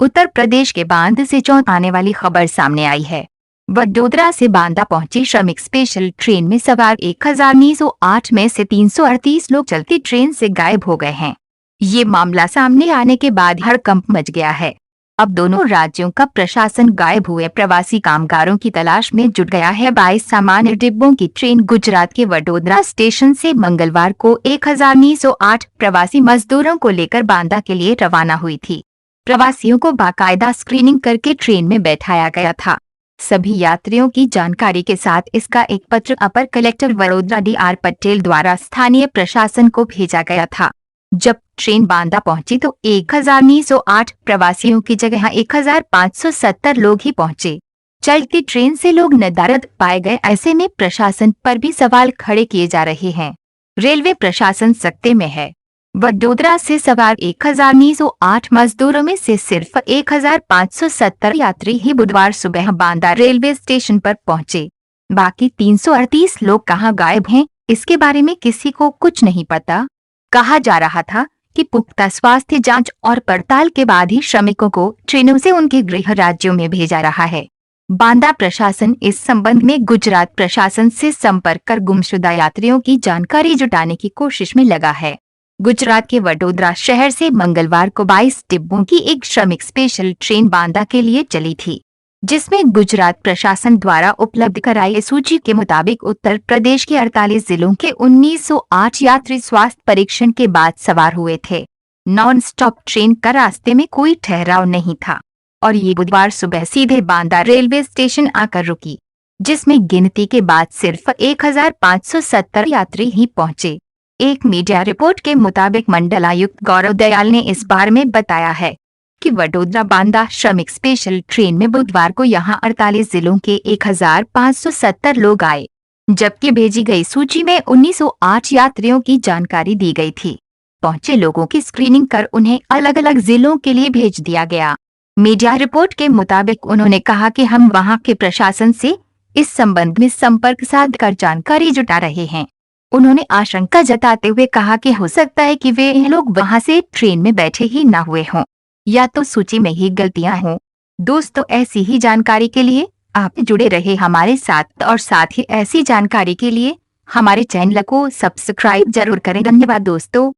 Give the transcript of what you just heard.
उत्तर प्रदेश के बांदा से चौंकाने वाली खबर सामने आई है। वडोदरा से बांदा पहुंची श्रमिक स्पेशल ट्रेन में सवार 1908 में से 338 लोग चलती ट्रेन से गायब हो गए हैं। ये मामला सामने आने के बाद हड़कंप मच गया है। अब दोनों राज्यों का प्रशासन गायब हुए प्रवासी कामगारों की तलाश में जुट गया है। 22 सामान्य डिब्बों की ट्रेन गुजरात के वडोदरा स्टेशन से मंगलवार को 1908 प्रवासी मजदूरों को लेकर बांदा के लिए रवाना हुई थी। प्रवासियों को बाकायदा स्क्रीनिंग करके ट्रेन में बैठाया गया था। सभी यात्रियों की जानकारी के साथ इसका एक पत्र अपर कलेक्टर वडोदरा DR पटेल द्वारा स्थानीय प्रशासन को भेजा गया था। जब ट्रेन बांदा पहुंची तो 1908 प्रवासियों की जगह 1570 लोग ही पहुंचे। चलती ट्रेन से लोग नदारद पाए गए, ऐसे में प्रशासन पर भी सवाल खड़े किए जा रहे हैं। रेलवे प्रशासन सख्ते में है। वडोदरा से सवार 1908 मजदूरों में से सिर्फ 1570 यात्री ही बुधवार सुबह बांदा रेलवे स्टेशन पर पहुंचे। बाकी 338 लोग कहां गायब हैं, इसके बारे में किसी को कुछ नहीं पता। कहा जा रहा था कि पुख्ता स्वास्थ्य जांच और पड़ताल के बाद ही श्रमिकों को ट्रेनों से उनके गृह राज्यों में भेजा रहा है। बांदा प्रशासन इस संबंध में गुजरात प्रशासन से संपर्क कर गुमशुदा यात्रियों की जानकारी जुटाने की कोशिश में लगा है। गुजरात के वडोदरा शहर से मंगलवार को 22 डिब्बों की एक श्रमिक स्पेशल ट्रेन बांदा के लिए चली थी, जिसमें गुजरात प्रशासन द्वारा उपलब्ध कराई सूची के मुताबिक उत्तर प्रदेश के 48 जिलों के 1908 यात्री स्वास्थ्य परीक्षण के बाद सवार हुए थे। नॉन स्टॉप ट्रेन का रास्ते में कोई ठहराव नहीं था और ये बुधवार सुबह सीधे बांदा रेलवे स्टेशन आकर रुकी, जिसमें गिनती के बाद सिर्फ 1570 यात्री ही पहुंचे। एक मीडिया रिपोर्ट के मुताबिक मंडलायुक्त गौरव दयाल ने इस बारे में बताया है कि वडोदरा बांदा श्रमिक स्पेशल ट्रेन में बुधवार को यहां 48 जिलों के 1570 लोग आए, जबकि भेजी गई सूची में 1908 यात्रियों की जानकारी दी गई थी। पहुंचे लोगों की स्क्रीनिंग कर उन्हें अलग अलग जिलों के लिए भेज दिया गया। मीडिया रिपोर्ट के मुताबिक उन्होंने कहा कि हम वहां के प्रशासन से इस संबंध में संपर्क साधकर जानकारी जुटा रहे हैं। उन्होंने आशंका जताते हुए कहा कि हो सकता है कि वे लोग वहां से ट्रेन में बैठे ही न हुए हों या तो सूची में ही गलतियां हों। दोस्तों, ऐसी ही जानकारी के लिए आप जुड़े रहे हमारे साथ और साथ ही ऐसी जानकारी के लिए हमारे चैनल को सब्सक्राइब जरूर करें। धन्यवाद दोस्तों।